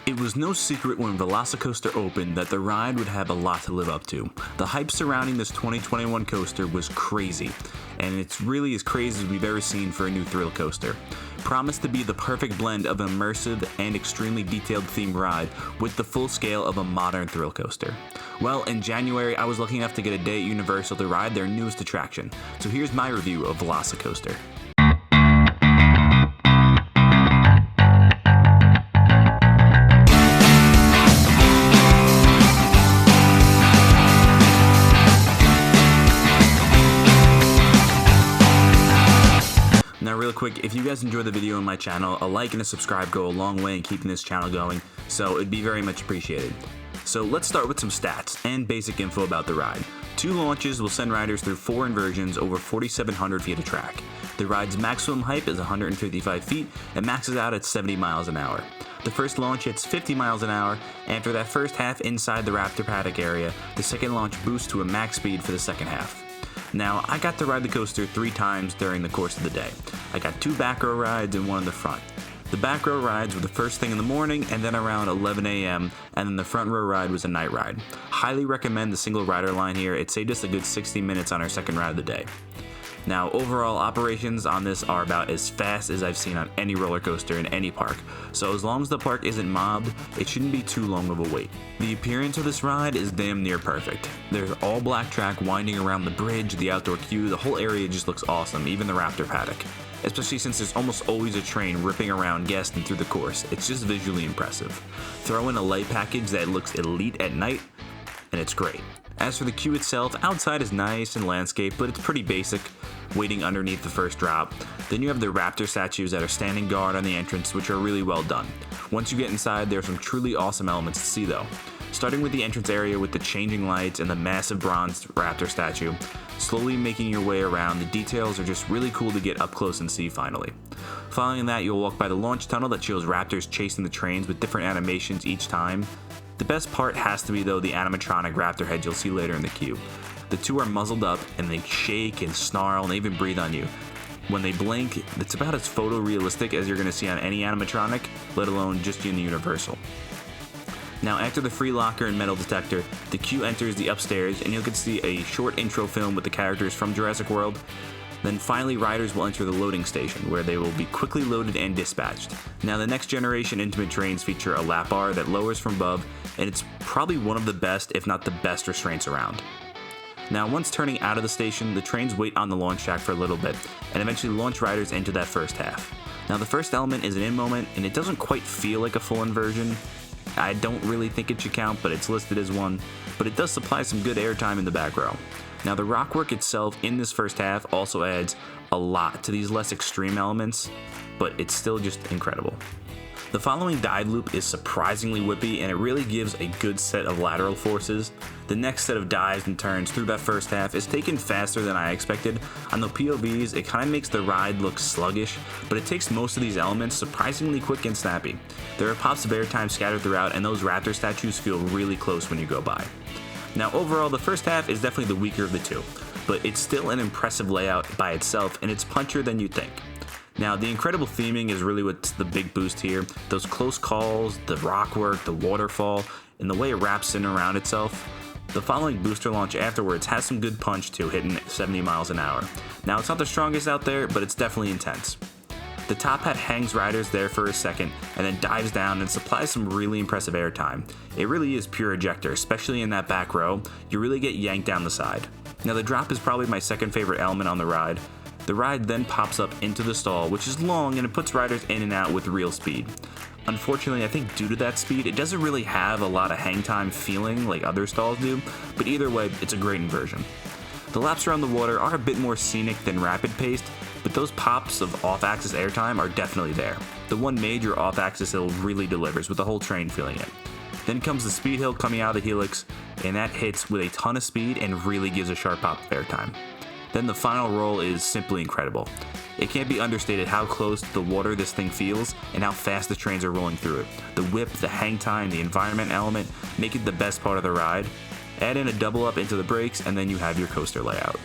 It was no secret when Velocicoaster opened that the ride would have a lot to live up to. The hype surrounding this 2021 coaster was crazy, and it's really as crazy as we've ever seen for a new thrill coaster. Promised to be the perfect blend of an immersive and extremely detailed themed ride with the full scale of a modern thrill coaster. Well, in January, I was lucky enough to get a day at Universal to ride their newest attraction. So here's my review of Velocicoaster. Now real quick, if you guys enjoy the video on my channel, a like and a subscribe go a long way in keeping this channel going, so it'd be very much appreciated. So let's start with some stats and basic info about the ride. 2 launches will send riders through 4 inversions over 4,700 feet of track. The ride's maximum height is 155 feet and maxes out at 70 miles an hour. The first launch hits 50 miles an hour. After that first half inside the Raptor paddock area, the second launch boosts to a max speed for the second half. Now, I got to ride the coaster 3 times during the course of the day. I got 2 back row rides and 1 in the front. The back row rides were the first thing in the morning and then around 11 a.m. and then the front row ride was a night ride. Highly recommend the single rider line here. It saved us a good 60 minutes on our second ride of the day. Now, overall operations on this are about as fast as I've seen on any roller coaster in any park, so as long as the park isn't mobbed, it shouldn't be too long of a wait. The appearance of this ride is damn near perfect. There's all black track winding around the bridge, the outdoor queue, the whole area just looks awesome, even the Raptor paddock. Especially since there's almost always a train ripping around guests and through the course, it's just visually impressive. Throw in a light package that looks elite at night, and it's great. As for the queue itself, outside is nice and landscape, but it's pretty basic, waiting underneath the first drop. Then you have the Raptor statues that are standing guard on the entrance, which are really well done. Once you get inside, there are some truly awesome elements to see though. Starting with the entrance area with the changing lights and the massive bronze Raptor statue, slowly making your way around, the details are just really cool to get up close and see finally. Following that, you'll walk by the launch tunnel that shows Raptors chasing the trains with different animations each time. The best part has to be though the animatronic Raptor head you'll see later in the queue. The 2 are muzzled up and they shake and snarl and they even breathe on you. When they blink, it's about as photorealistic as you're going to see on any animatronic, let alone just in the Universal. Now after the free locker and metal detector, the queue enters the upstairs and you'll get to see a short intro film with the characters from Jurassic World. Then finally riders will enter the loading station where they will be quickly loaded and dispatched. Now the next generation Intamin trains feature a lap bar that lowers from above, and it's probably one of the best if not the best restraints around. Now once turning out of the station, the trains wait on the launch track for a little bit and eventually launch riders into that first half. Now the first element is an in moment and it doesn't quite feel like a full inversion. I don't really think it should count, but it's listed as one, but it does supply some good airtime in the back row. Now the rock work itself in this first half also adds a lot to these less extreme elements, but it's still just incredible. The following dive loop is surprisingly whippy and it really gives a good set of lateral forces. The next set of dives and turns through that first half is taken faster than I expected. On the POVs, it kind of makes the ride look sluggish, but it takes most of these elements surprisingly quick and snappy. There are pops of airtime scattered throughout and those Raptor statues feel really close when you go by. Now overall, the first half is definitely the weaker of the 2, but it's still an impressive layout by itself and it's punchier than you'd think. Now the incredible theming is really what's the big boost here. Those close calls, the rock work, the waterfall, and the way it wraps in around itself. The following booster launch afterwards has some good punch too, hitting 70 miles an hour. Now it's not the strongest out there, but it's definitely intense. The top hat hangs riders there for a second and then dives down and supplies some really impressive airtime. It really is pure ejector, especially in that back row. You really get yanked down the side. Now the drop is probably my second favorite element on the ride. The ride then pops up into the stall, which is long and it puts riders in and out with real speed. Unfortunately, I think due to that speed, it doesn't really have a lot of hang time feeling like other stalls do, but either way, it's a great inversion. The laps around the water are a bit more scenic than rapid paced, but those pops of off-axis airtime are definitely there. The one major off-axis hill really delivers with the whole train feeling it. Then comes the speed hill coming out of the helix, and that hits with a ton of speed and really gives a sharp pop of airtime. Then the final roll is simply incredible. It can't be understated how close to the water this thing feels and how fast the trains are rolling through it. The whip, the hang time, the environment element make it the best part of the ride. Add in a double up into the brakes and then you have your coaster layout.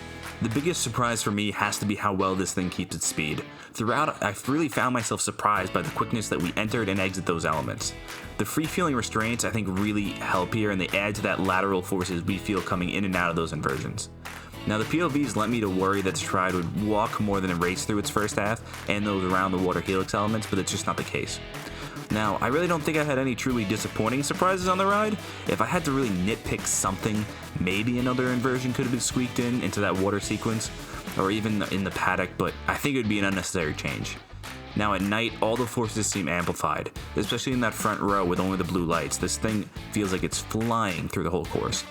The biggest surprise for me has to be how well this thing keeps its speed. Throughout, I've really found myself surprised by the quickness that we entered and exit those elements. The free-feeling restraints I think really help here, and they add to that lateral forces we feel coming in and out of those inversions. Now the POVs led me to worry that this ride would walk more than a race through its first half and those around the water helix elements, but it's just not the case. Now, I really don't think I had any truly disappointing surprises on the ride. If I had to really nitpick something, maybe another inversion could have been squeaked into that water sequence, or even in the paddock, but I think it would be an unnecessary change. Now at night, all the forces seem amplified, especially in that front row with only the blue lights. This thing feels like it's flying through the whole course.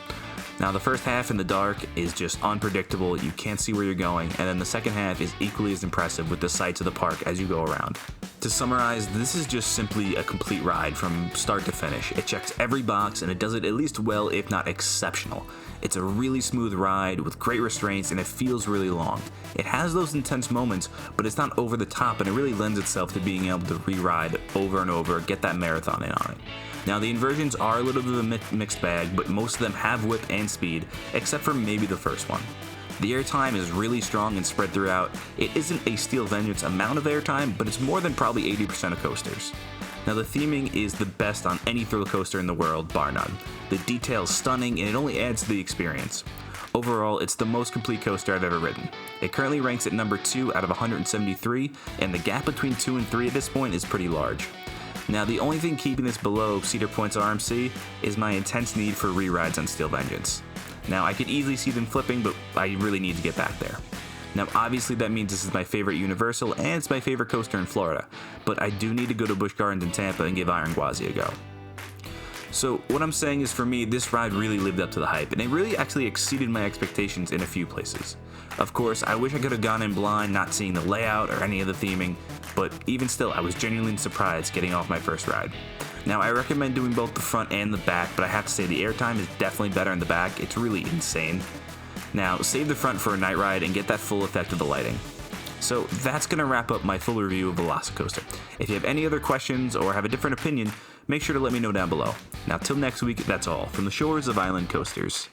Now the first half in the dark is just unpredictable, you can't see where you're going, and then the second half is equally as impressive with the sights of the park as you go around. To summarize, this is just simply a complete ride from start to finish. It checks every box and it does it at least well, if not exceptional. It's a really smooth ride with great restraints and it feels really long. It has those intense moments, but it's not over the top, and it really lends itself to being able to re-ride over and over, get that marathon in on it. Now the inversions are a little bit of a mixed bag, but most of them have whip and speed, except for maybe the first one. The airtime is really strong and spread throughout. It isn't a Steel Vengeance amount of airtime, but it's more than probably 80% of coasters. Now the theming is the best on any thrill coaster in the world, bar none. The detail's stunning and it only adds to the experience. Overall, it's the most complete coaster I've ever ridden. It currently ranks at number 2 out of 173, and the gap between 2 and 3 at this point is pretty large. Now the only thing keeping this below Cedar Point's RMC is my intense need for re-rides on Steel Vengeance. Now I could easily see them flipping, but I really need to get back there. Now obviously that means this is my favorite Universal and it's my favorite coaster in Florida, but I do need to go to Busch Gardens in Tampa and give Iron Gwazi a go. So what I'm saying is, for me, this ride really lived up to the hype, and it really actually exceeded my expectations in a few places. Of course, I wish I could have gone in blind, not seeing the layout or any of the theming, but even still, I was genuinely surprised getting off my first ride. Now, I recommend doing both the front and the back, but I have to say the airtime is definitely better in the back. It's really insane. Now, save the front for a night ride and get that full effect of the lighting. So that's going to wrap up my full review of Velocicoaster. If you have any other questions or have a different opinion, make sure to let me know down below. Now till next week, that's all from the shores of Island Coasters.